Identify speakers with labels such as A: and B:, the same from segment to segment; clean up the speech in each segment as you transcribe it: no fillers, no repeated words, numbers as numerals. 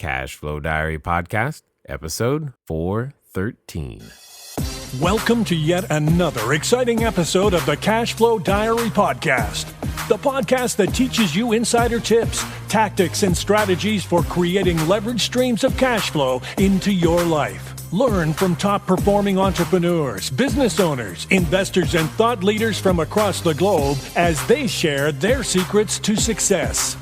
A: Cashflow Diary Podcast, episode 413.
B: Welcome to yet another exciting episode of the Cashflow Diary Podcast, the podcast that teaches you insider tips, tactics, and strategies for creating leverage streams of cash flow into your life. Learn from top-performing entrepreneurs, business owners, investors, and thought leaders from across the globe as they share their secrets to success.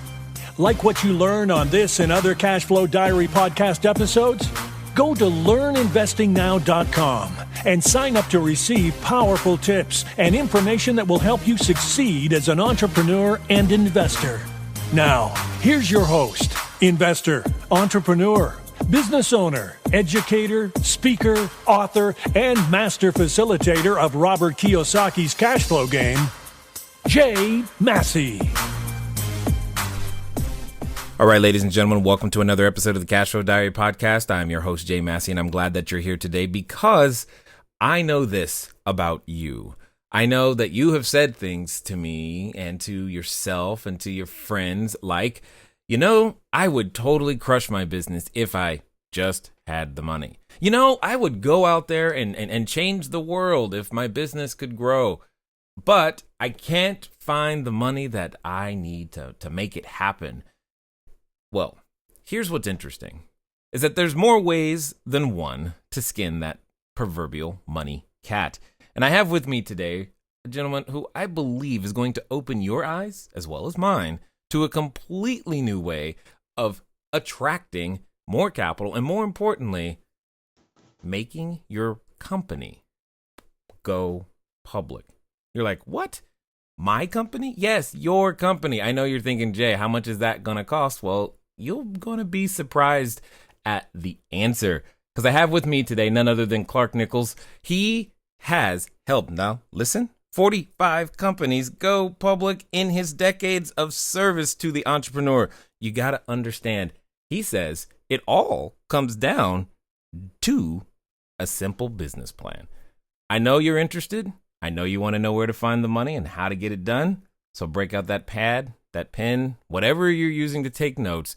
B: Like what you learn on this and other Cashflow Diary podcast episodes? Go to learninvestingnow.com and sign up to receive powerful tips and information that will help you succeed as an entrepreneur and investor. Now, here's your host, investor, entrepreneur, business owner, educator, speaker, author, and master facilitator of Robert Kiyosaki's cash flow game, Jay Massey.
A: All right, ladies and gentlemen, welcome to another episode of the Cashflow Diary Podcast. I'm your host, Jay Massey, and I'm glad that you're here today because I know this about you. I know that you have said things to me and to yourself and to your friends like, I would totally crush my business if I just had the money. I would go out there and change the world if my business could grow. But I can't find the money that I need to make it happen. Well, here's what's interesting, is that there's more ways than one to skin that proverbial money cat. And I have with me today a gentleman who I believe is going to open your eyes, as well as mine, to a completely new way of attracting more capital and, more importantly, making your company go public. You're like, what? My company? Yes, your company. I know you're thinking, Jay, how much is that going to cost? Well, you're going to be surprised at the answer, because I have with me today none other than Clark Nichols. He has helped, now listen, 45 companies go public in his decades of service to the entrepreneur. You got to understand, he says it all comes down to a simple business plan. I know you're interested. I know you want to know where to find the money and how to get it done. So break out that pad, that pen, whatever you're using to take notes,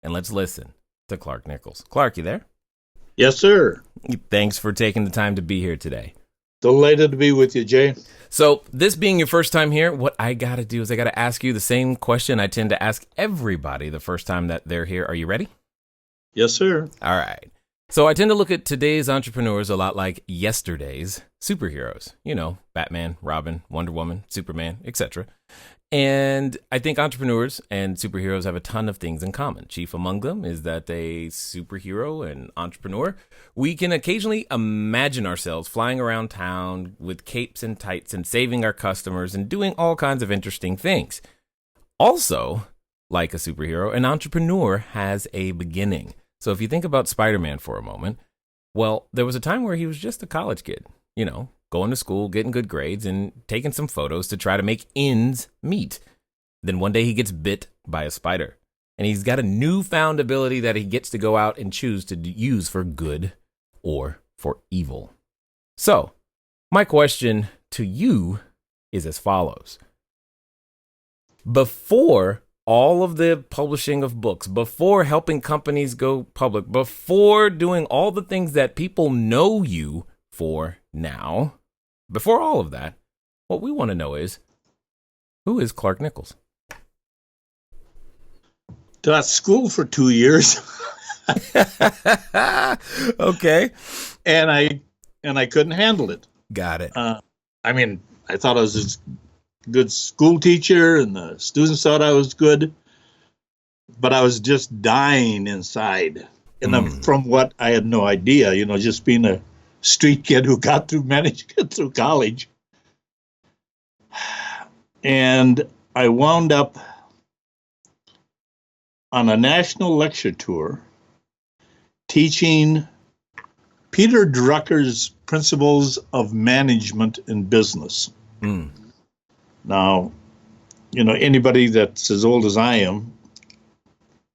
A: and let's listen to Clark Nichols. Clark, you there?
C: Yes, sir.
A: Thanks for taking the time to be here today.
C: Delighted to be with you, Jay.
A: So this being your first time here, what I got to do is I got to ask you the same question I tend to ask everybody the first time that they're here. Are you ready?
C: Yes, sir.
A: All right. So I tend to look at today's entrepreneurs a lot like yesterday's superheroes. Batman, Robin, Wonder Woman, Superman, etc. And I think entrepreneurs and superheroes have a ton of things in common. Chief among them is that a superhero and entrepreneur, we can occasionally imagine ourselves flying around town with capes and tights and saving our customers and doing all kinds of interesting things. Also, like a superhero, an entrepreneur has a beginning. So if you think about Spider-Man for a moment, well, there was a time where he was just a college kid, going to school, getting good grades, and taking some photos to try to make ends meet. Then one day he gets bit by a spider, and he's got a newfound ability that he gets to go out and choose to use for good or for evil. So my question to you is as follows. Before all of the publishing of books, before helping companies go public, before doing all the things that people know you for now, before all of that, what we want to know is, who is Clark Nichols?
C: Taught school for 2 years.
A: Okay.
C: And I couldn't handle it.
A: Got it.
C: I thought I was a good school teacher, and the students thought I was good, but I was just dying inside. And from what I had no idea, just being a street kid who managed to get through college. And I wound up on a national lecture tour teaching Peter Drucker's Principles of Management in Business. Now, anybody that's as old as I am,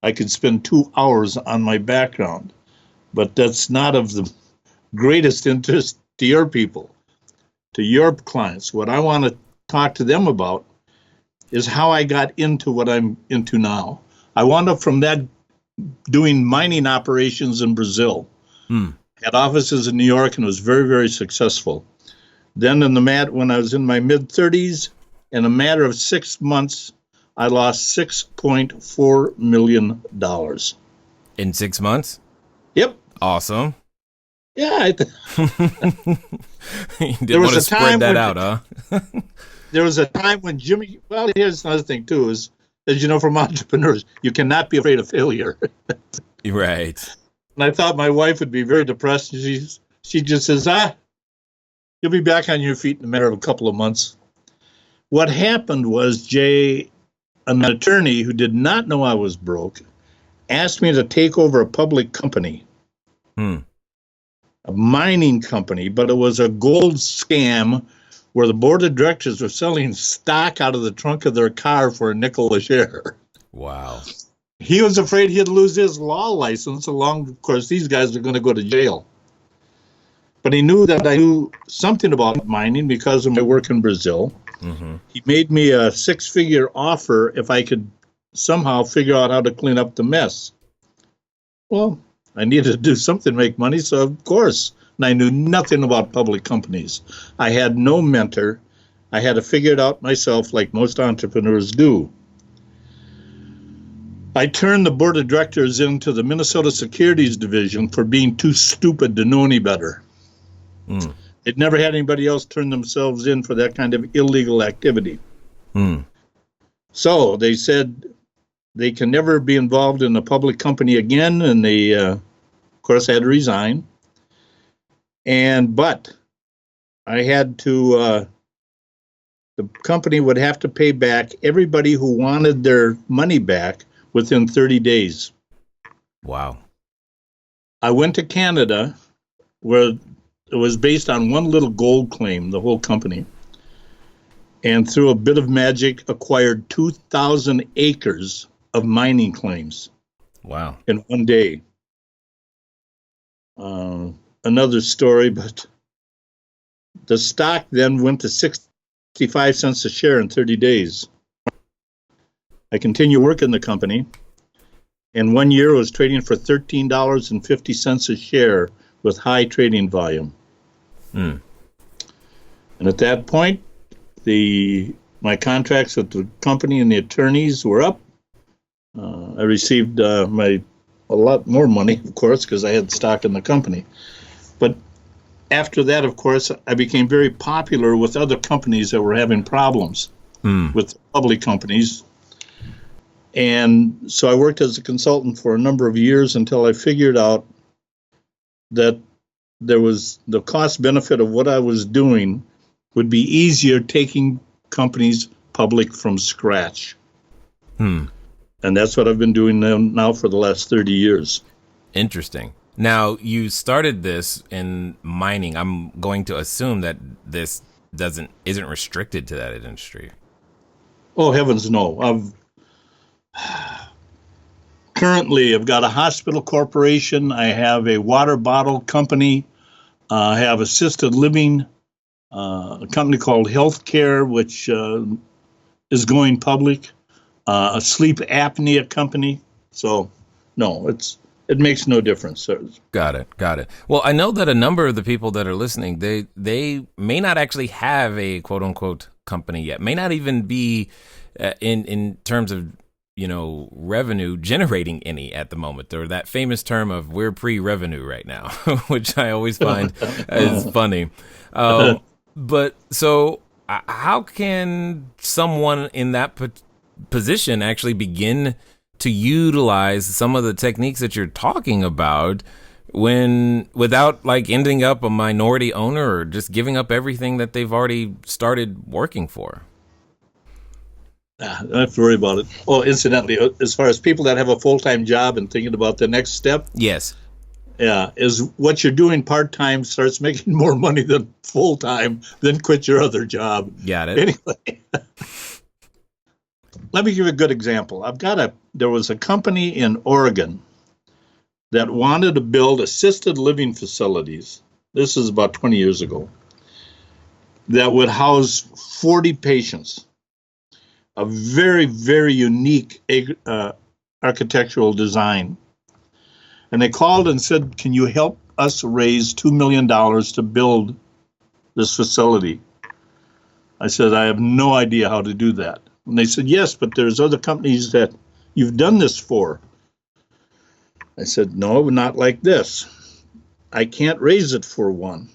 C: I could spend 2 hours on my background, but that's not of the greatest interest to your people, to your clients. What I want to talk to them about is how I got into what I'm into now. I wound up from that doing mining operations in Brazil. Had offices in New York and was very, very successful. Then when I was in my mid-30s, in a matter of 6 months, I lost $6.4 million.
A: In 6 months?
C: Yep.
A: Awesome.
C: Yeah.
A: You didn't want to spread that out, huh?
C: There was a time when well, here's another thing, too, is, as you know from entrepreneurs, you cannot be afraid of failure.
A: Right.
C: And I thought my wife would be very depressed. She just says, you'll be back on your feet in a matter of a couple of months. What happened was, Jay, an attorney who did not know I was broke, asked me to take over a public company, a mining company, but it was a gold scam where the board of directors were selling stock out of the trunk of their car for a nickel a share.
A: Wow.
C: He was afraid he'd lose his law license of course, these guys are going to go to jail. But he knew that I knew something about mining because of my work in Brazil. He made me a 6-figure offer if I could somehow figure out how to clean up the mess. Well, I needed to do something to make money, so of course. And I knew nothing about public companies. I had no mentor. I had to figure it out myself like most entrepreneurs do. I turned the board of directors into the Minnesota Securities Division for being too stupid to know any better. They'd never had anybody else turn themselves in for that kind of illegal activity. So they said they can never be involved in a public company again, and they, of course, had to resign. But I had to, the company would have to pay back everybody who wanted their money back within 30 days.
A: Wow.
C: I went to Canada, where it was based on one little gold claim, the whole company, and through a bit of magic acquired 2,000 acres of mining claims.
A: Wow.
C: In one day. Another story, but the stock then went to 65 cents a share in 30 days. I continued working the company. In 1 year, it was trading for $13.50 a share with high trading volume. And at that point, my contracts with the company and the attorneys were up. I received a lot more money, of course, because I had stock in the company. But after that, of course, I became very popular with other companies that were having problems with public companies. And so I worked as a consultant for a number of years until I figured out that there was the cost benefit of what I was doing would be easier taking companies public from scratch. And that's what I've been doing now for the last 30 years.
A: Interesting. Now, you started this in mining. I'm going to assume that this isn't restricted to that industry.
C: Oh, heavens no. Currently, I've got a hospital corporation. I have a water bottle company. I have assisted living, a company called Healthcare, which is going public, a sleep apnea company. So, no, it makes no difference.
A: Got it. Well, I know that a number of the people that are listening, they may not actually have a quote unquote company yet, may not even be in terms of, revenue generating any at the moment, or that famous term of we're pre-revenue right now, which I always find is funny. But so how can someone in that position actually begin to utilize some of the techniques that you're talking about without like ending up a minority owner or just giving up everything that they've already started working for?
C: I don't have to worry about it. Well, incidentally, as far as people that have a full-time job and thinking about the next step,
A: yes,
C: is what you're doing part-time starts making more money than full-time, then quit your other job.
A: Got it.
C: Anyway, let me give you a good example. There was a company in Oregon that wanted to build assisted living facilities. This is about 20 years ago. That would house 40 patients. A very, very unique architectural design. And they called and said, can you help us raise $2 million to build this facility? I said, I have no idea how to do that. And they said, yes, but there's other companies that you've done this for. I said, no, not like this. I can't raise it for one.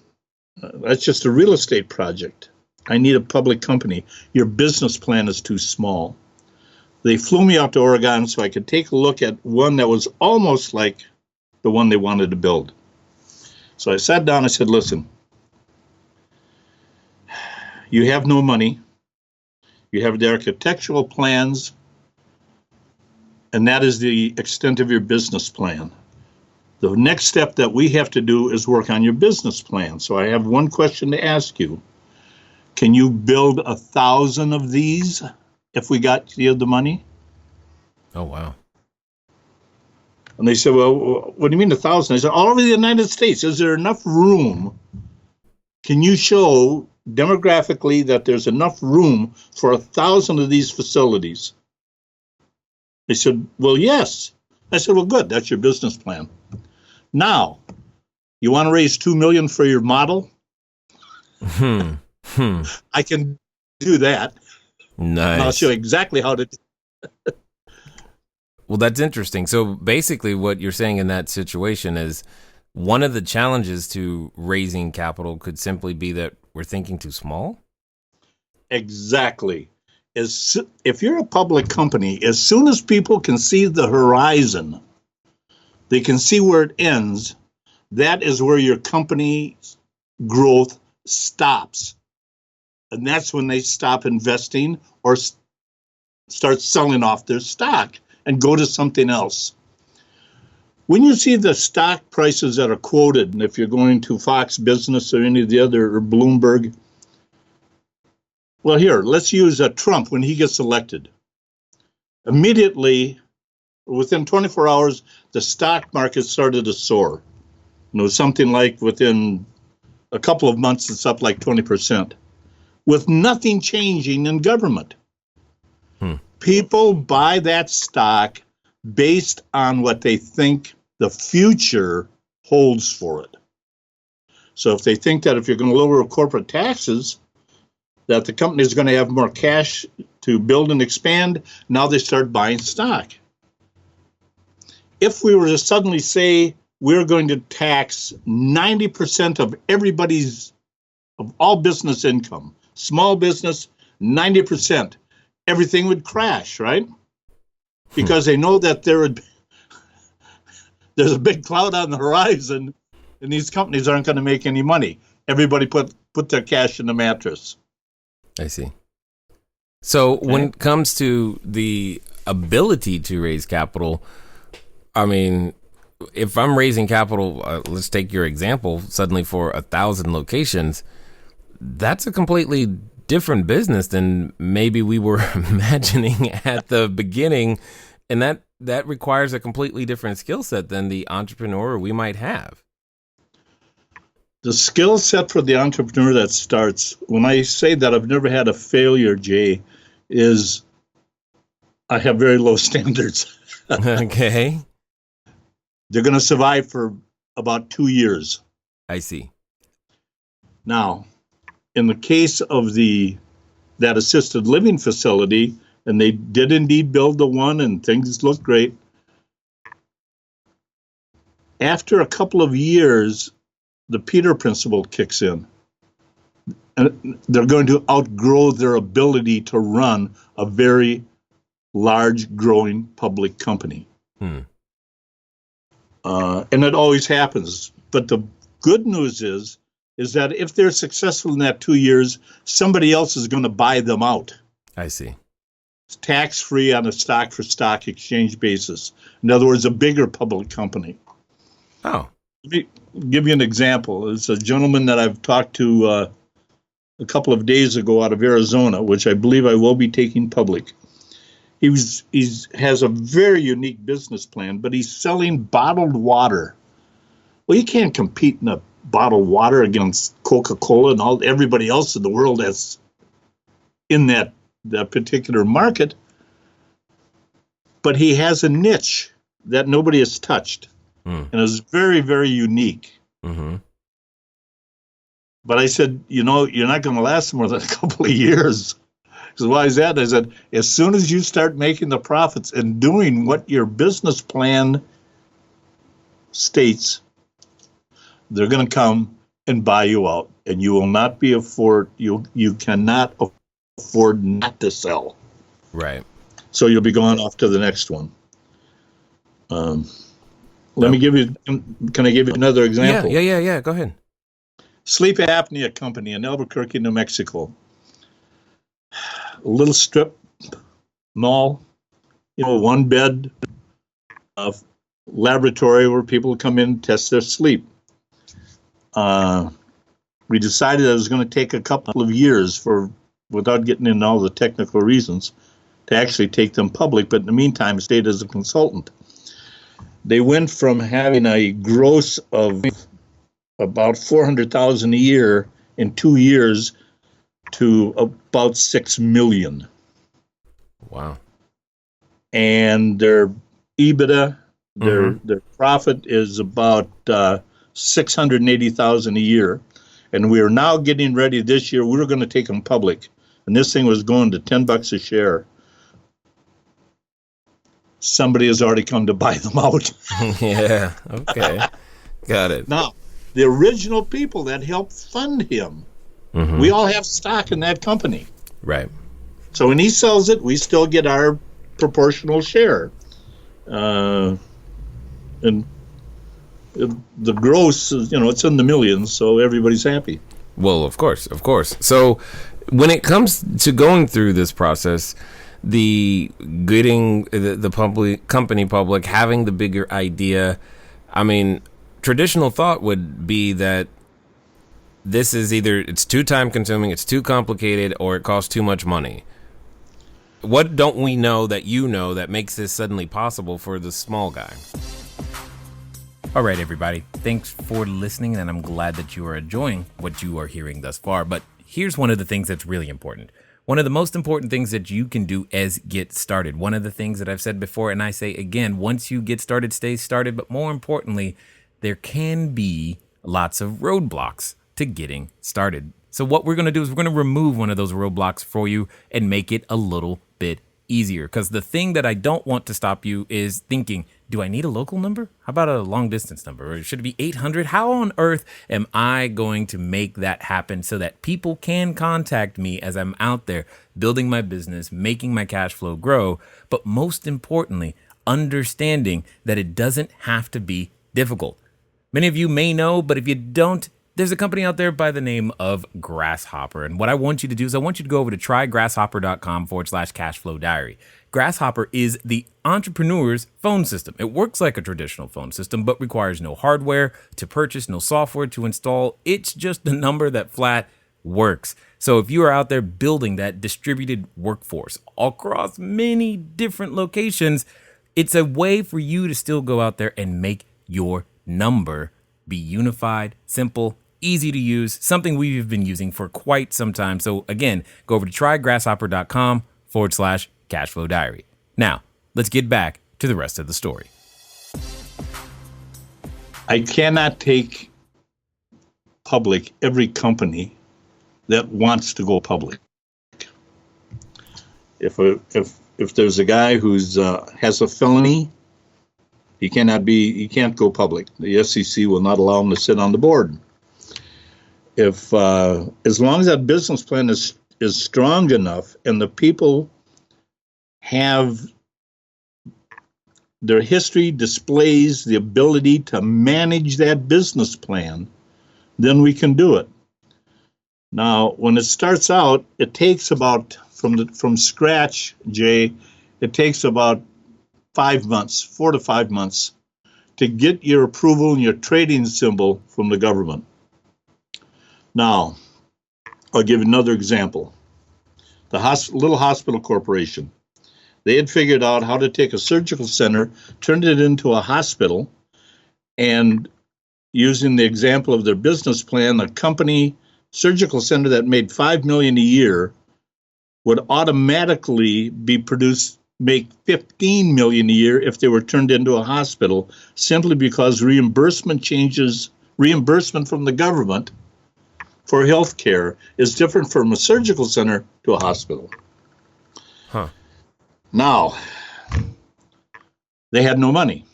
C: That's just a real estate project. I need a public company. Your business plan is too small. They flew me out to Oregon so I could take a look at one that was almost like the one they wanted to build. So I sat down and said, listen, you have no money. You have the architectural plans, and that is the extent of your business plan. The next step that we have to do is work on your business plan. So I have one question to ask you. Can you build 1,000 of these if we got you the money?
A: Oh, wow.
C: And they said, well, what do you mean 1,000? I said, all over the United States, is there enough room? Can you show demographically that there's enough room for 1,000 of these facilities? They said, well, yes. I said, well, good. That's your business plan. Now, you want to raise $2 million for your model? I can do that.
A: Nice.
C: And I'll show you exactly how to do it.
A: Well, that's interesting. So basically what you're saying in that situation is one of the challenges to raising capital could simply be that we're thinking too small?
C: Exactly. If you're a public company, as soon as people can see the horizon, they can see where it ends, that is where your company's growth stops. And that's when they stop investing or start selling off their stock and go to something else. When you see the stock prices that are quoted, and if you're going to Fox Business or any of the other, or Bloomberg, well, here, let's use Trump when he gets elected. Immediately, within 24 hours, the stock market started to soar. Something like within a couple of months, it's up like 20%, with nothing changing in government. People buy that stock based on what they think the future holds for it. So if they think that if you're going to lower corporate taxes, that the company is going to have more cash to build and expand, now they start buying stock. If we were to suddenly say we're going to tax 90% of all business income, small business, 90%, everything would crash, right? Because they know that there's a big cloud on the horizon and these companies aren't going to make any money. Everybody put their cash in the mattress.
A: I see. So when it comes to the ability to raise capital, I mean, if I'm raising capital, let's take your example, suddenly for 1,000 locations, that's a completely different business than maybe we were imagining at the beginning. And that requires a completely different skill set than the entrepreneur we might have.
C: The skill set for the entrepreneur that starts, when I say that I've never had a failure, Jay, is I have very low standards.
A: Okay.
C: They're going to survive for about 2 years.
A: I see.
C: Now, in the case of that assisted living facility, and they did indeed build the one and things look great, after a couple of years, the Peter principle kicks in. And they're going to outgrow their ability to run a very large, growing public company. And it always happens. But the good news is that if they're successful in that 2 years, somebody else is going to buy them out.
A: I see.
C: It's tax-free on a stock-for-stock exchange basis. In other words, a bigger public company.
A: Oh.
C: Let me give you an example. It's a gentleman that I've talked to a couple of days ago out of Arizona, which I believe I will be taking public. He has a very unique business plan, but he's selling bottled water. Well, you can't compete in a bottled water against Coca-Cola and everybody else in the world that's in that particular market. But he has a niche that nobody has touched. And it was very, very unique.
A: Mm-hmm.
C: But I said, you're not going to last more than a couple of years. So why is that? I said, as soon as you start making the profits and doing what your business plan states, they're going to come and buy you out, and you will not be you cannot afford not to sell.
A: Right.
C: So you'll be going off to the next one. Let me give you. Can I give you another example?
A: Yeah. Go ahead.
C: Sleep apnea company in Albuquerque, New Mexico. A little strip mall, one bed laboratory where people come in and test their sleep. We decided it was going to take a couple of years without getting into all the technical reasons, to actually take them public, but in the meantime stayed as a consultant. They went from having a gross of about $400,000 a year in 2 years to about $6 million.
A: Wow.
C: And their EBITDA, their profit is about $680,000 a year. And we are now getting ready this year. We were going to take them public, and this thing was going to $10 a share. Somebody has already come to buy them out.
A: Yeah. Okay. Got it.
C: Now, the original people that helped fund him, we all have stock in that company.
A: Right.
C: So when he sells it, we still get our proportional share. And the gross, it's in the millions, so everybody's happy.
A: Well, of course. So when it comes to going through this process, the getting the company public, having the bigger idea, I mean, traditional thought would be that this is either it's too time consuming, it's too complicated, or it costs too much money. What don't we know that that makes this suddenly possible for the small guy? All right, everybody. Thanks for listening, and I'm glad that you are enjoying what you are hearing thus far. But here's one of the things that's really important. One of the most important things that you can do is get started. One of the things that I've said before, and I say again, once you get started, stay started. But more importantly, there can be lots of roadblocks to getting started. So what we're going to do is we're going to remove one of those roadblocks for you and make it a little bit easier. Because the thing that I don't want to stop you is thinking, do I need a local number? How about a long distance number? Or should it be 800? How on earth am I going to make that happen so that people can contact me as I'm out there building my business, making my cash flow grow? But most importantly, understanding that it doesn't have to be difficult. Many of you may know, but if you don't, there's a company out there by the name of Grasshopper. And what I want you to do is I want you to go over to trygrasshopper.com/cashflow diary. Grasshopper is the entrepreneur's phone system. It works like a traditional phone system, but requires no hardware to purchase, no software to install. It's just a number that flat works. So if you are out there building that distributed workforce across many different locations, it's a way for you to still go out there and make your number be unified, simple, easy to use, something we've been using for quite some time. So again, go over to trygrasshopper.com/cashflow diary. Now, let's get back to the rest of the story.
C: I cannot take public every company that wants to go public. If there's a guy who's has a felony, he can't go public. The SEC will not allow him to sit on the board. If as long as that business plan is strong enough and the people have their history displays the ability to manage that business plan, then we can do it. Now, when it starts out, it takes about from scratch, Jay, it takes about 5 months, 4 to 5 months, to get your approval and your trading symbol from the government. Now, I'll give another example. The little hospital corporation. They had figured out how to take a surgical center, turn it into a hospital, and using the example of their business plan, a company surgical center that made $5 million a year would automatically be make $15 million a year if they were turned into a hospital, simply because reimbursement from the government for health care is different from a surgical center to a hospital.
A: Huh.
C: Now, they had no money.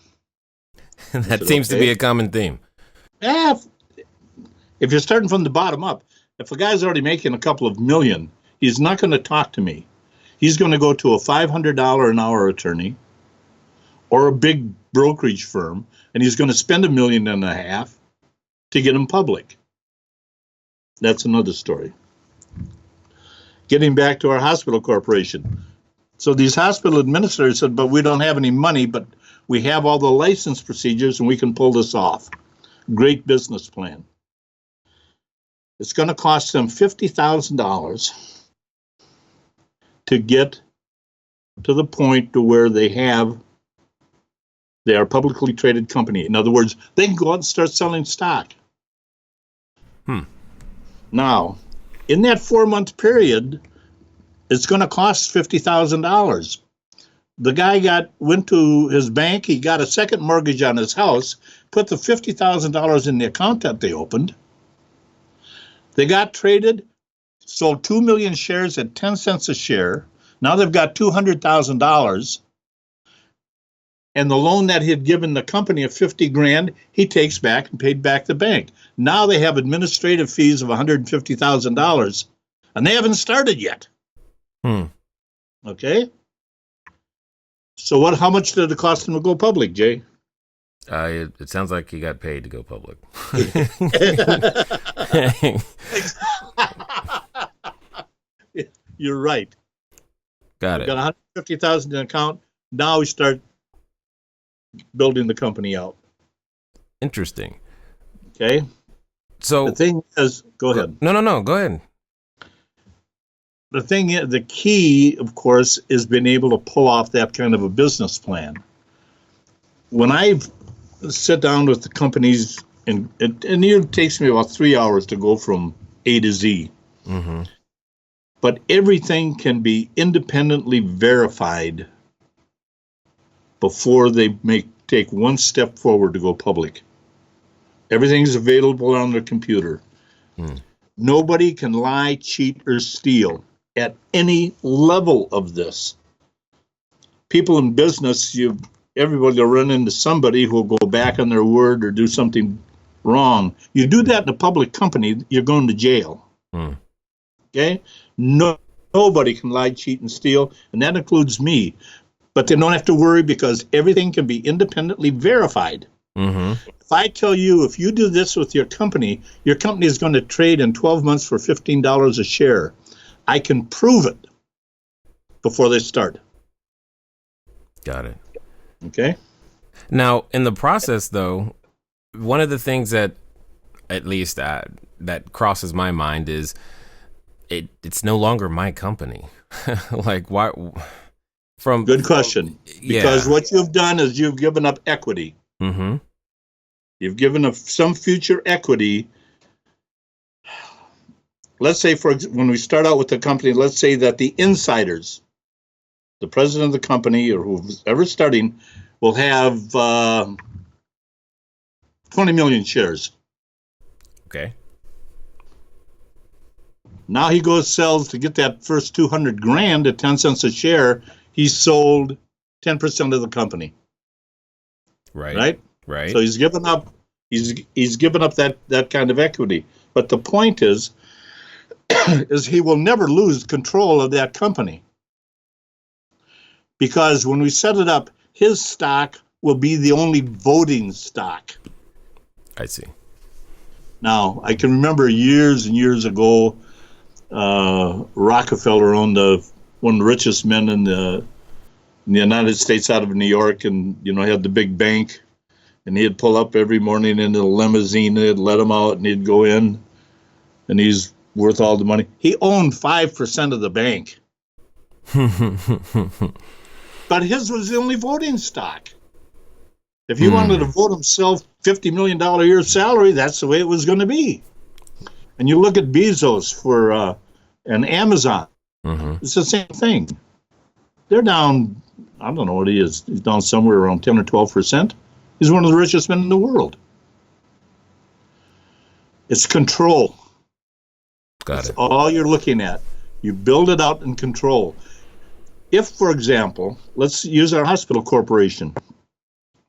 A: That seems to be a common theme.
C: Yeah, if you're starting from the bottom up, if a guy's already making a couple of million, he's not going to talk to me. He's going to go to a $500 an hour attorney or a big brokerage firm, and he's going to spend $1.5 million to get him public. That's another story. Getting back to our hospital corporation. So these hospital administrators said, but we don't have any money, but we have all the license procedures and we can pull this off. Great business plan. It's going to cost them $50,000 to get to the point to where they are a publicly traded company. In other words, they can go out and start selling stock. Now, in that 4-month period, it's going to cost $50,000. The guy went to his bank, he got a second mortgage on his house, put the $50,000 in the account that they opened. They got traded, sold 2 million shares at 10 cents a share. Now they've got $200,000. And the loan that he had given the company of $50,000, he takes back and paid back the bank. Now they have administrative fees of $150,000, and they haven't started yet. Okay? So how much did it cost him to go public, Jay?
A: It sounds like he got paid to go public.
C: You're right.
A: Got it.
C: Got $150,000 in the account. Now we start building the company out.
A: Interesting.
C: Okay.
A: So
C: the thing is, go ahead.
A: No. Go ahead.
C: The key, of course, is being able to pull off that kind of a business plan. When I sit down with the companies, and it takes me about 3 hours to go from A to Z. Mm-hmm. But everything can be independently verified before they take one step forward to go public. Everything's available on their computer. Nobody can lie, cheat, or steal at any level of this. People in business, everybody will run into somebody who will go back on their word or do something wrong. You do that in a public company, you're going to jail. Okay? Nobody can lie, cheat, and steal, and that includes me. But they don't have to worry because everything can be independently verified. Mm-hmm. If I tell you, if you do this with your company is going to trade in 12 months for $15 a share. I can prove it before they start.
A: Got it.
C: Okay.
A: Now, in the process, though, one of the things that, at least that crosses my mind is it's no longer my company. Like, why? Good question. Because what you've done is you've given up equity. Mm-hmm. You've given up some future equity. Let's say, when we start out with the company, let's say that the insiders, the president of the company or who's ever starting, will have 20 million shares. Okay.
C: Now he sells to get that first $200,000 at 10 cents a share. He sold 10% of the company. Right. So he's given up. He's given up that kind of equity. But the point is he will never lose control of that company, because when we set it up, his stock will be the only voting stock.
A: I see.
C: Now, I can remember years and years ago, Rockefeller owned one of the richest men in the United States out of New York, and had the big bank, and he'd pull up every morning in a limousine, and they'd let him out, and he'd go in, and he's worth all the money. He owned 5% of the bank. But his was the only voting stock. If he wanted to vote himself $50 million a year salary, that's the way it was going to be. And you look at Bezos and Amazon. Mm-hmm. It's the same thing. They're down I don't know what he is. He's down somewhere around 10 or 12%. He's one of the richest men in the world. It's control.
A: Got
C: That's
A: it.
C: all you're looking at. You build it out in control. If, for example, let's use our hospital corporation.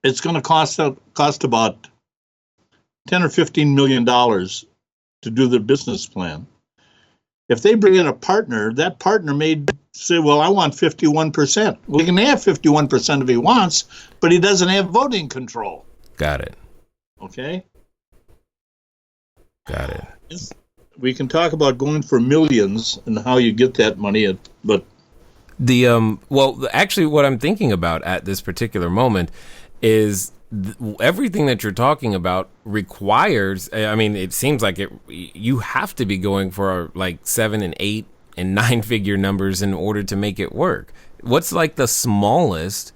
C: It's going to cost about $10 or $15 million to do their business plan. If they bring in a partner, that partner may say, well, I want 51%. Well, he can have 51% if he wants, but he doesn't have voting control.
A: Got it.
C: Okay?
A: Got it.
C: We can talk about going for millions and how you get that money, but
A: well, actually, what I'm thinking about at this particular moment is everything that you're talking about requires. I mean, it seems like you have to be going for like 7 and 8 and 9-figure numbers in order to make it work. What's like the smallest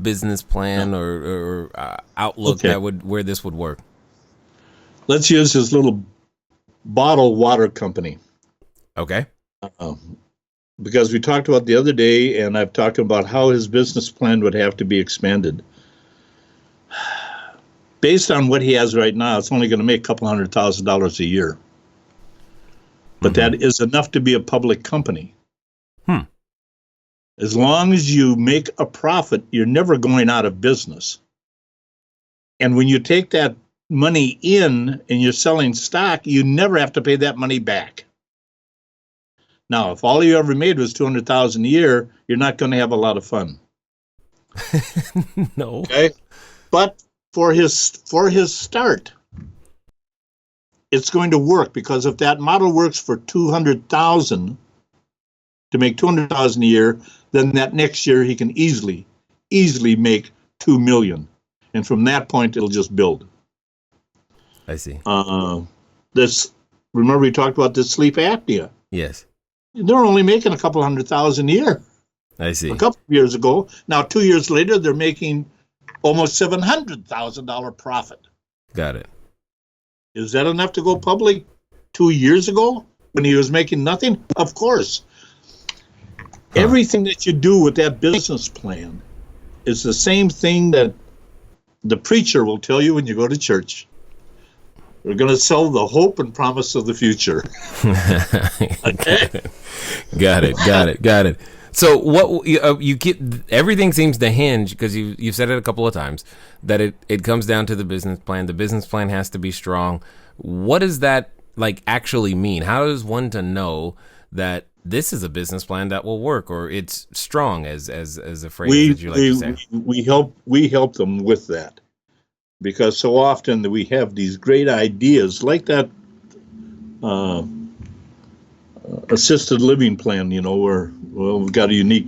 A: business plan or outlook that where this would work?
C: Let's use this little bottled water company.
A: Okay.
C: Because we talked about the other day, and I've talked about how his business plan would have to be expanded. Based on what he has right now, it's only going to make a couple $100,000 a year. But that is enough to be a public company. As long as you make a profit, you're never going out of business. And when you take that money in and you're selling stock, you never have to pay that money back. Now, if all you ever made was $200,000 a year, you're not going to have a lot of fun.
A: No.
C: Okay, but for his start, it's going to work, because if that model works for $200,000 to make $200,000 a year, then that next year he can easily make $2 million, and from that point it'll just build.
A: I see.
C: Remember we talked about this sleep apnea.
A: Yes.
C: They're only making a couple $100,000 a year.
A: I see.
C: A couple of years ago. Now, 2 years later, they're making almost $700,000 profit.
A: Got it.
C: Is that enough to go public 2 years ago when he was making nothing? Of course. Everything that you do with that business plan is the same thing that the preacher will tell you when you go to church. We're going to sell the hope and promise of the future. Okay?
A: Got it. So what you get? Everything seems to hinge, because you've said it a couple of times, that it comes down to the business plan. The business plan has to be strong. What does that like actually mean? How is one to know that this is a business plan that will work, or it's strong, as a phrase that you like to say?
C: We help them with that, because so often that we have these great ideas like that assisted living plan, where, well, we've got a unique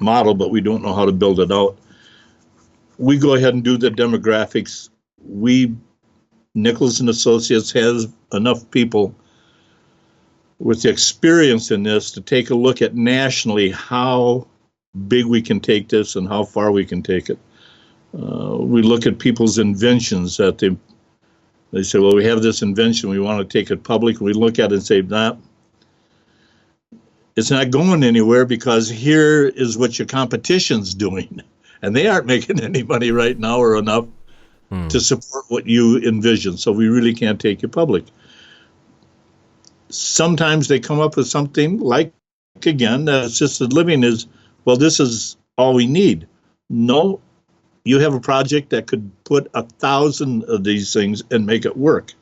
C: model, but we don't know how to build it out. We go ahead and do the demographics. Nichols and Associates has enough people with the experience in this to take a look at nationally how big we can take this and how far we can take it. We look at people's inventions that they say, well, we have this invention, we want to take it public. We look at it and say, nah, it's not going anywhere, because here is what your competition's doing. And they aren't making any money right now or enough to support what you envision. So we really can't take you public. Sometimes they come up with something like, again, assisted living is, well, this is all we need. No, you have a project that could put 1,000 of these things and make it work.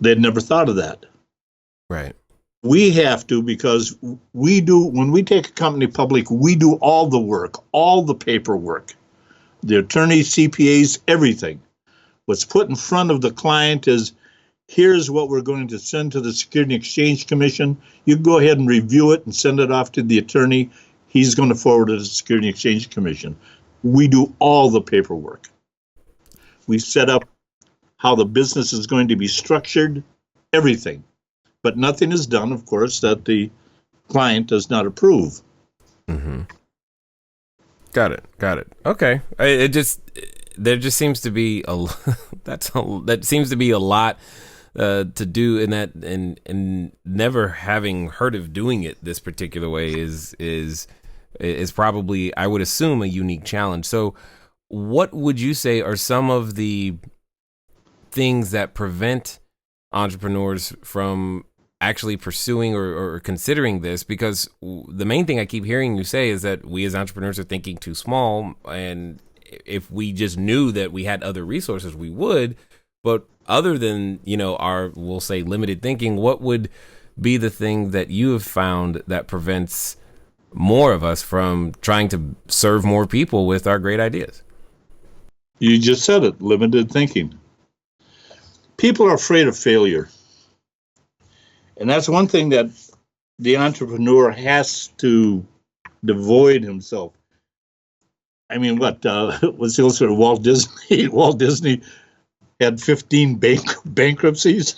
C: They'd never thought of that.
A: Right.
C: We have to, because when we take a company public, we do all the work, all the paperwork, the attorneys, CPAs, everything. What's put in front of the client is, here's what we're going to send to the Security and Exchange Commission. You go ahead and review it and send it off to the attorney. He's going to forward it to the Security and Exchange Commission. We do all the paperwork. We set up how the business is going to be structured, everything. But nothing is done, of course, that the client does not approve.
A: Mm-hmm. Got it. Okay. There just seems to be that seems to be a lot to do in that, and never having heard of doing it this particular way is probably, I would assume, a unique challenge. So what would you say are some of the things that prevent entrepreneurs from actually pursuing or considering this? Because the main thing I keep hearing you say is that we as entrepreneurs are thinking too small, and if we just knew that we had other resources, we would. But other than, our, we'll say, limited thinking, what would be the thing that you have found that prevents more of us from trying to serve more people with our great ideas?
C: You just said it, limited thinking. People are afraid of failure. And that's one thing that the entrepreneur has to devoid himself. I mean, what's the old sort of Walt Disney? Walt Disney had 15 bankruptcies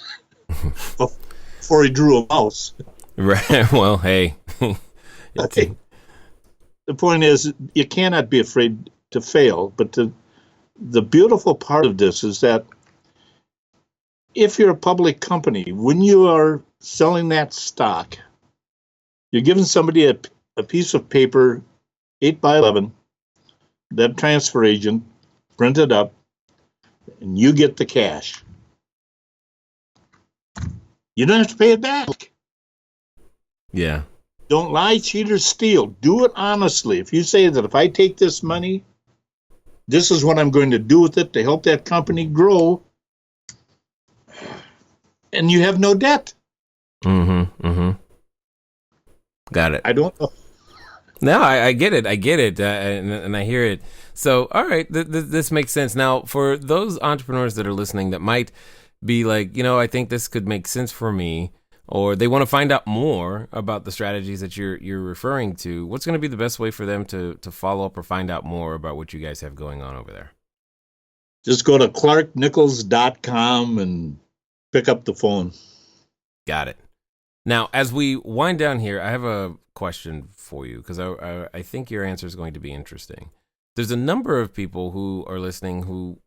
C: before he drew a mouse.
A: Right. Well, hey.
C: Okay. The point is, you cannot be afraid to fail. But the beautiful part of this is that if you're a public company, when you are selling that stock, you're giving somebody a piece of paper, 8 by 11, that transfer agent print it up, and you get the cash. You don't have to pay it back.
A: Yeah.
C: Don't lie, cheat, or steal. Do it honestly. If you say that if I take this money, this is what I'm going to do with it to help that company grow, and you have no debt.
A: Got it.
C: I don't know.
A: No, I get it. And I hear it. So, all right, this makes sense. Now, for those entrepreneurs that are listening that might be like, I think this could make sense for me, or they want to find out more about the strategies that you're referring to, what's going to be the best way for them to follow up or find out more about what you guys have going on over there?
C: Just go to clarknichols.com and pick up the phone.
A: Got it. Now, as we wind down here, I have a question for you, because I think your answer is going to be interesting. There's a number of people who are listening who,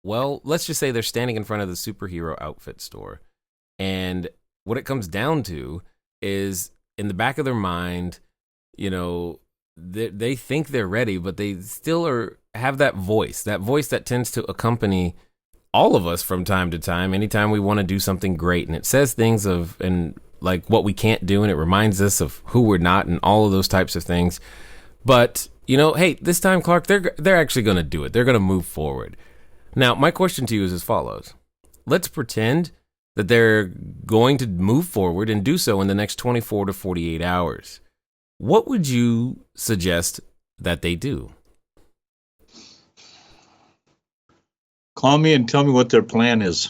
A: well, let's just say they're standing in front of the superhero outfit store. And what it comes down to is, in the back of their mind, they think they're ready, but they still have that voice that tends to accompany all of us from time to time, anytime we want to do something great. And it says things like what we can't do, and it reminds us of who we're not, and all of those types of things. But, hey, this time, Clark, they're actually going to do it. They're going to move forward. Now, my question to you is as follows. Let's pretend that they're going to move forward and do so in the next 24 to 48 hours. What would you suggest that they do?
C: Call me and tell me what their plan is.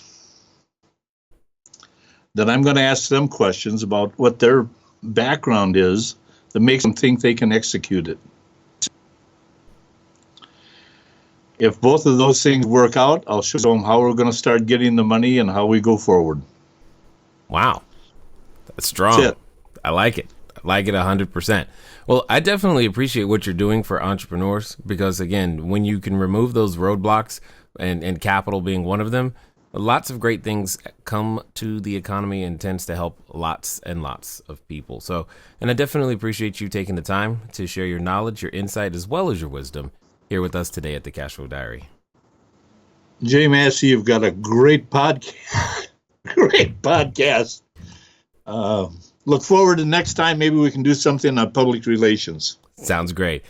C: Then I'm going to ask them questions about what their background is that makes them think they can execute it. If both of those things work out, I'll show them how we're going to start getting the money and how we go forward.
A: Wow. That's strong.
C: That's it.
A: I like it. I like it 100%. Well, I definitely appreciate what you're doing for entrepreneurs, because, again, when you can remove those roadblocks, and capital being one of them, lots of great things come to the economy and tends to help lots and lots of people. So, and I definitely appreciate you taking the time to share your knowledge, your insight, as well as your wisdom here with us today at the Cashflow Diary.
C: Jay Massey, you've got a great podcast. Great podcast. Look forward to next time. Maybe we can do something on public relations.
A: Sounds great.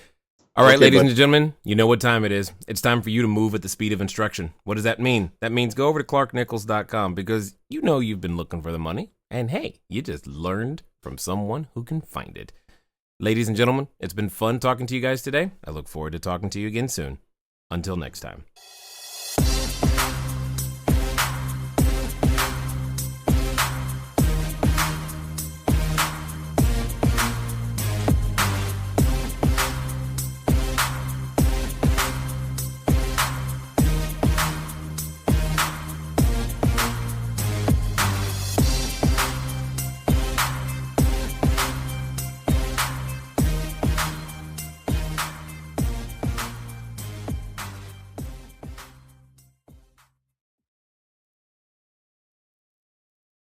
A: All right, ladies and gentlemen, you know what time it is. It's time for you to move at the speed of instruction. What does that mean? That means go over to clarknichols.com, because you've been looking for the money. And hey, you just learned from someone who can find it. Ladies and gentlemen, it's been fun talking to you guys today. I look forward to talking to you again soon. Until next time.